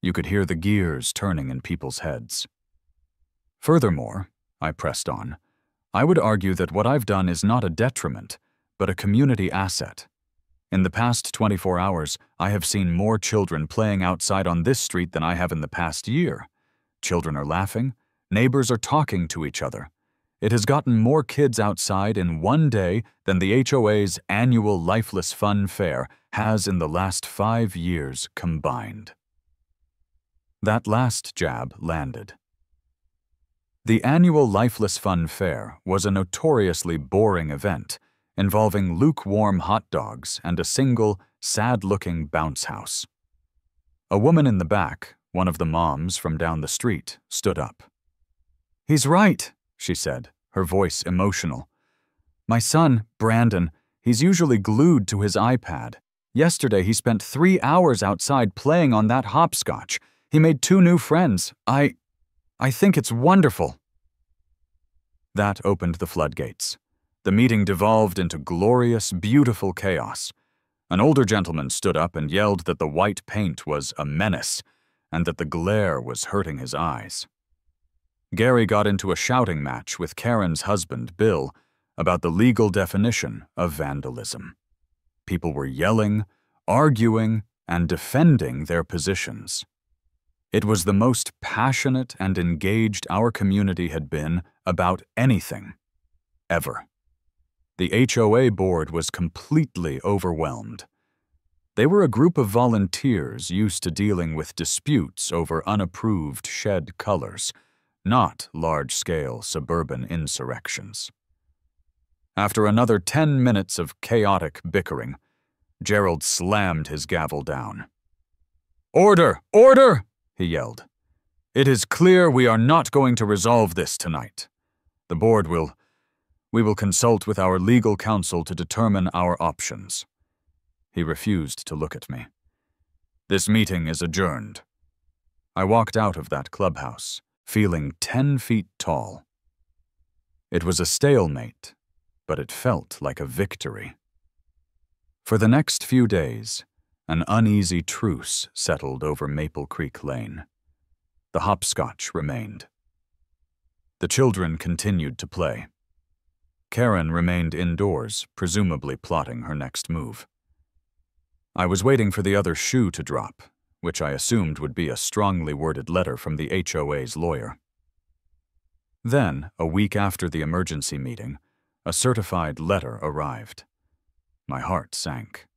You could hear the gears turning in people's heads. "Furthermore," I pressed on, "I would argue that what I've done is not a detriment, but a community asset. In the past 24 hours, I have seen more children playing outside on this street than I have in the past year. Children are laughing. Neighbors are talking to each other. It has gotten more kids outside in one day than the HOA's annual Lifeless Fun Fair has in the last 5 years combined." That last jab landed. The annual Lifeless Fun Fair was a notoriously boring event involving lukewarm hot dogs and a single, sad-looking bounce house. A woman in the back, one of the moms from down the street, stood up. "He's right," she said, her voice emotional. "My son, Brandon, he's usually glued to his iPad. Yesterday he spent 3 hours outside playing on that hopscotch. He made 2 new friends. I think it's wonderful." That opened the floodgates. The meeting devolved into glorious, beautiful chaos. An older gentleman stood up and yelled that the white paint was a menace and that the glare was hurting his eyes. Gary got into a shouting match with Karen's husband, Bill, about the legal definition of vandalism. People were yelling, arguing, and defending their positions. It was the most passionate and engaged our community had been about anything, ever. The HOA board was completely overwhelmed. They were a group of volunteers used to dealing with disputes over unapproved shed colors, not large-scale suburban insurrections. After another 10 minutes of chaotic bickering, Gerald slammed his gavel down. "Order! Order!" he yelled. "It is clear we are not going to resolve this tonight. The board we will consult with our legal counsel to determine our options." He refused to look at me. "This meeting is adjourned." I walked out of that clubhouse, feeling 10 feet tall. It was a stalemate, but it felt like a victory. For the next few days, an uneasy truce settled over Maple Creek Lane. The hopscotch remained. The children continued to play. Karen remained indoors, presumably plotting her next move. I was waiting for the other shoe to drop, which I assumed would be a strongly worded letter from the HOA's lawyer. Then, a week after the emergency meeting, a certified letter arrived. My heart sank.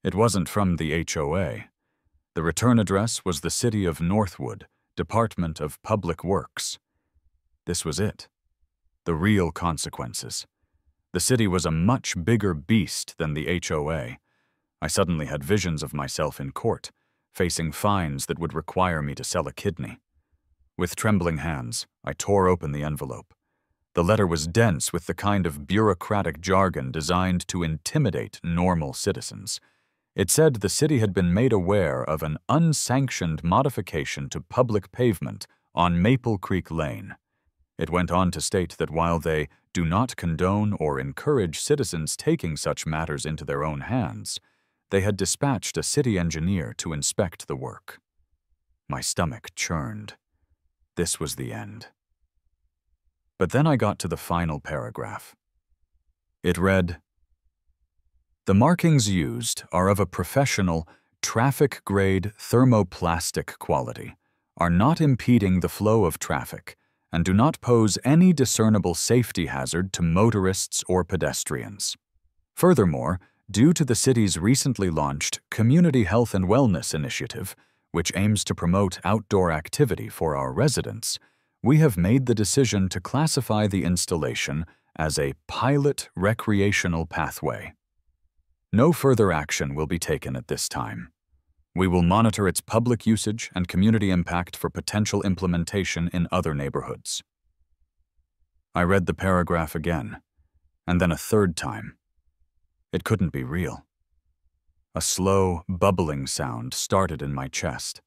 It wasn't from the HOA. The return address was the city of Northwood, Department of Public Works. This was it. The real consequences. The city was a much bigger beast than the HOA. I suddenly had visions of myself in court, facing fines that would require me to sell a kidney. With trembling hands, I tore open the envelope. The letter was dense with the kind of bureaucratic jargon designed to intimidate normal citizens. It said the city had been made aware of an unsanctioned modification to public pavement on Maple Creek Lane. It went on to state that while they do not condone or encourage citizens taking such matters into their own hands, they had dispatched a city engineer to inspect the work. My stomach churned. This was the end. But then I got to the final paragraph. It read, "The markings used are of a professional, traffic-grade thermoplastic quality, are not impeding the flow of traffic, and do not pose any discernible safety hazard to motorists or pedestrians. Furthermore, due to the city's recently launched Community Health and Wellness Initiative, which aims to promote outdoor activity for our residents, we have made the decision to classify the installation as a pilot recreational pathway. No further action will be taken at this time. We will monitor its public usage and community impact for potential implementation in other neighborhoods. I read the paragraph again, and then a third time. It couldn't be real. A slow, bubbling sound started in my chest.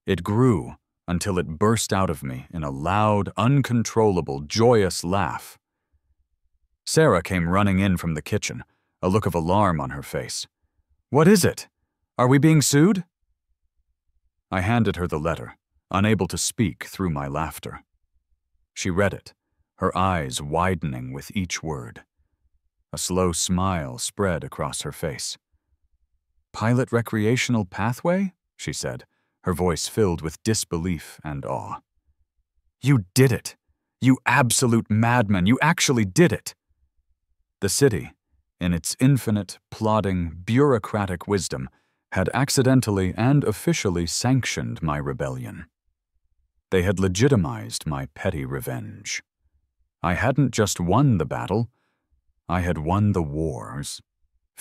It grew until it burst out of me in a loud, uncontrollable, joyous laugh. Sarah came running in from the kitchen, a look of alarm on her face. "What is it? Are we being sued?" I handed her the letter, unable to speak through my laughter. She read it, her eyes widening with each word. A slow smile spread across her face. "Pilot recreational pathway?" she said, her voice filled with disbelief and awe. "You did it! You absolute madman! You actually did it!" The city, in its infinite, plodding, bureaucratic wisdom, had accidentally and officially sanctioned my rebellion. They had legitimized my petty revenge. I hadn't just won the battle, I had won the wars.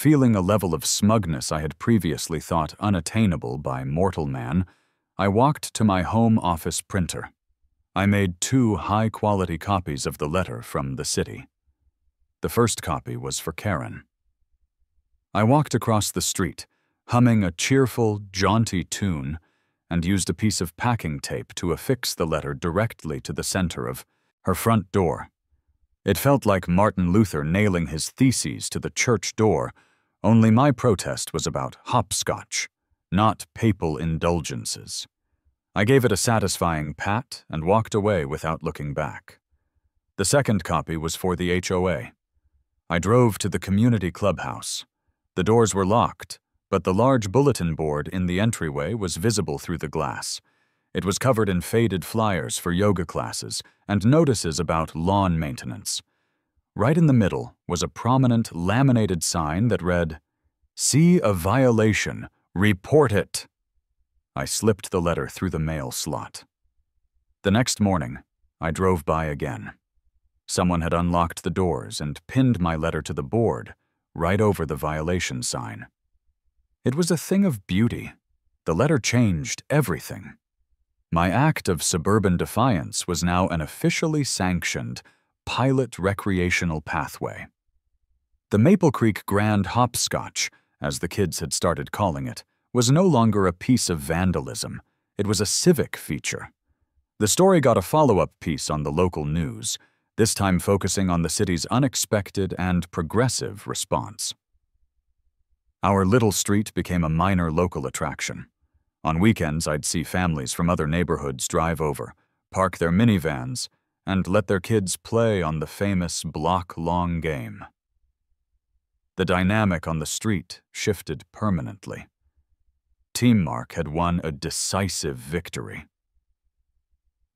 Feeling a level of smugness I had previously thought unattainable by mortal man, I walked to my home office printer. I made 2 high-quality copies of the letter from the city. The first copy was for Karen. I walked across the street, humming a cheerful, jaunty tune, and used a piece of packing tape to affix the letter directly to the center of her front door. It felt like Martin Luther nailing his theses to the church door, only my protest was about hopscotch, not papal indulgences. I gave it a satisfying pat and walked away without looking back. The second copy was for the HOA. I drove to the community clubhouse. The doors were locked, but the large bulletin board in the entryway was visible through the glass. It was covered in faded flyers for yoga classes and notices about lawn maintenance. Right in the middle was a prominent laminated sign that read, "See a violation, report it." I slipped the letter through the mail slot. The next morning, I drove by again. Someone had unlocked the doors and pinned my letter to the board, right over the violation sign. It was a thing of beauty. The letter changed everything. My act of suburban defiance was now an officially sanctioned pilot recreational pathway. The Maple Creek Grand Hopscotch, as the kids had started calling it, was no longer a piece of vandalism. It was a civic feature. The story got a follow-up piece on the local news, this time focusing on the city's unexpected and progressive response. Our little street became a minor local attraction. On weekends, I'd see families from other neighborhoods drive over, park their minivans, and let their kids play on the famous block-long game. The dynamic on the street shifted permanently. Team Mark had won a decisive victory.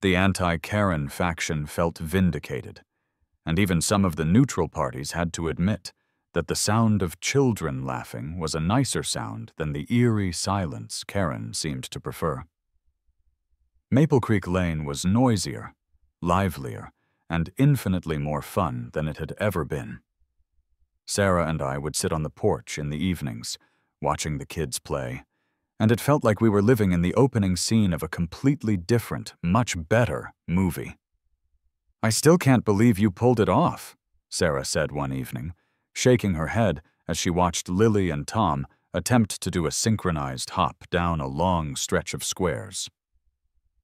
The anti-Karen faction felt vindicated, and even some of the neutral parties had to admit that the sound of children laughing was a nicer sound than the eerie silence Karen seemed to prefer. Maple Creek Lane was noisier, livelier, and infinitely more fun than it had ever been. Sarah and I would sit on the porch in the evenings, watching the kids play, and it felt like we were living in the opening scene of a completely different, much better movie. "I still can't believe you pulled it off," Sarah said one evening, shaking her head as she watched Lily and Tom attempt to do a synchronized hop down a long stretch of squares.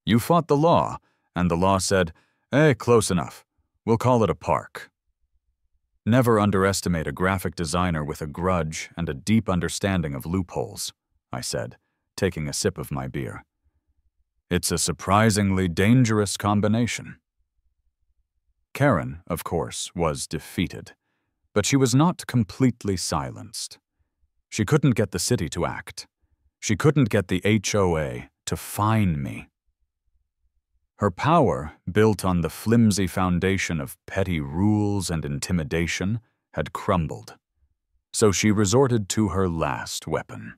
"You fought the law, and the law said, 'Close enough. We'll call it a park.'" Never underestimate a graphic designer with a grudge and a deep understanding of loopholes, I said, taking a sip of my beer. It's a surprisingly dangerous combination. Karen, of course, was defeated, but she was not completely silenced. She couldn't get the city to act. She couldn't get the HOA to fine me. Her power, built on the flimsy foundation of petty rules and intimidation, had crumbled. So she resorted to her last weapon.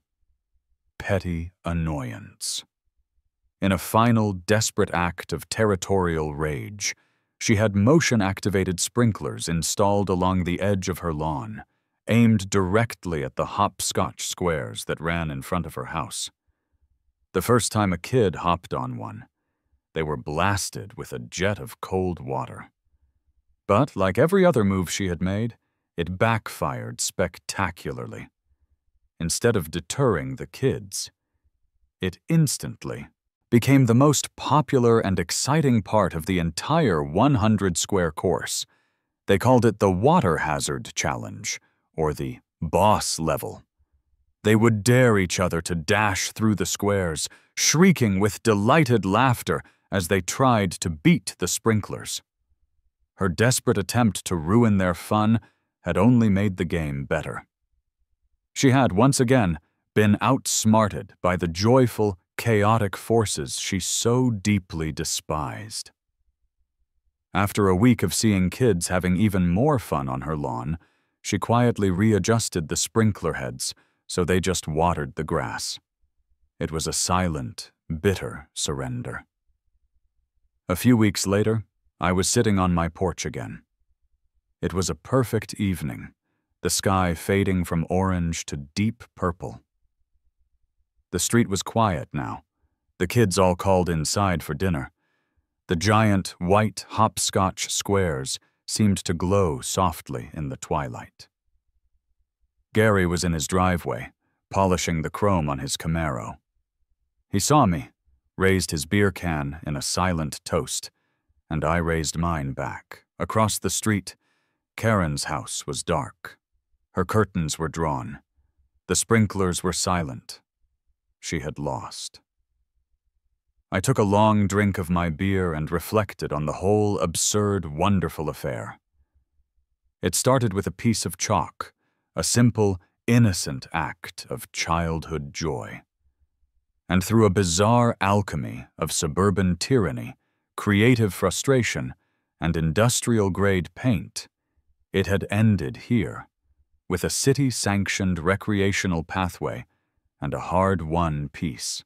petty annoyance. In a final, desperate act of territorial rage, she had motion-activated sprinklers installed along the edge of her lawn, aimed directly at the hopscotch squares that ran in front of her house. The first time a kid hopped on one, they were blasted with a jet of cold water. But, like every other move she had made, it backfired spectacularly. Instead of deterring the kids, it instantly became the most popular and exciting part of the entire 100-square course. They called it the Water Hazard Challenge, or the Boss Level. They would dare each other to dash through the squares, shrieking with delighted laughter as they tried to beat the sprinklers. Her desperate attempt to ruin their fun had only made the game better. She had, once again, been outsmarted by the joyful, chaotic forces she so deeply despised. After a week of seeing kids having even more fun on her lawn, she quietly readjusted the sprinkler heads so they just watered the grass. It was a silent, bitter surrender. A few weeks later, I was sitting on my porch again. It was a perfect evening, the sky fading from orange to deep purple. The street was quiet now. The kids all called inside for dinner. The giant, white hopscotch squares seemed to glow softly in the twilight. Gary was in his driveway, polishing the chrome on his Camaro. He saw me, raised his beer can in a silent toast, and I raised mine back. Across the street, Karen's house was dark. Her curtains were drawn. The sprinklers were silent. She had lost. I took a long drink of my beer and reflected on the whole absurd, wonderful affair. It started with a piece of chalk, a simple, innocent act of childhood joy. And through a bizarre alchemy of suburban tyranny, creative frustration, and industrial-grade paint, it had ended here, with a city-sanctioned recreational pathway and a hard-won peace.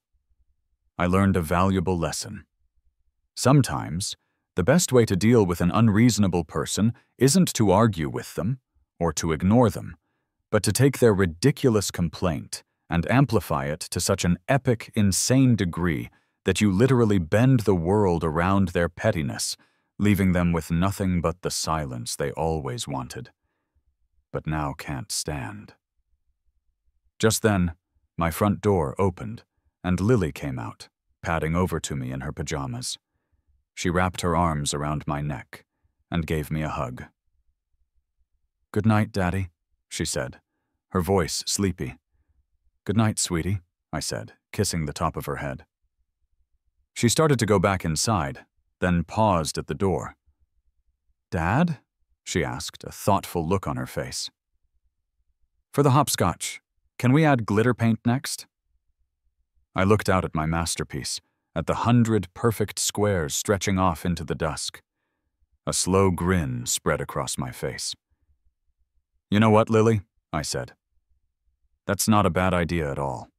I learned a valuable lesson. Sometimes, the best way to deal with an unreasonable person isn't to argue with them or to ignore them, but to take their ridiculous complaint and amplify it to such an epic, insane degree that you literally bend the world around their pettiness, leaving them with nothing but the silence they always wanted, but now can't stand. Just then, my front door opened, and Lily came out, padding over to me in her pajamas. She wrapped her arms around my neck and gave me a hug. "Good night, Daddy," she said, her voice sleepy. "Good night, sweetie," I said, kissing the top of her head. She started to go back inside, then paused at the door. "Dad?" she asked, a thoughtful look on her face. "For the hopscotch, can we add glitter paint next?" I looked out at my masterpiece, at the 100 perfect squares stretching off into the dusk. A slow grin spread across my face. "You know what, Lily?" I said. "That's not a bad idea at all."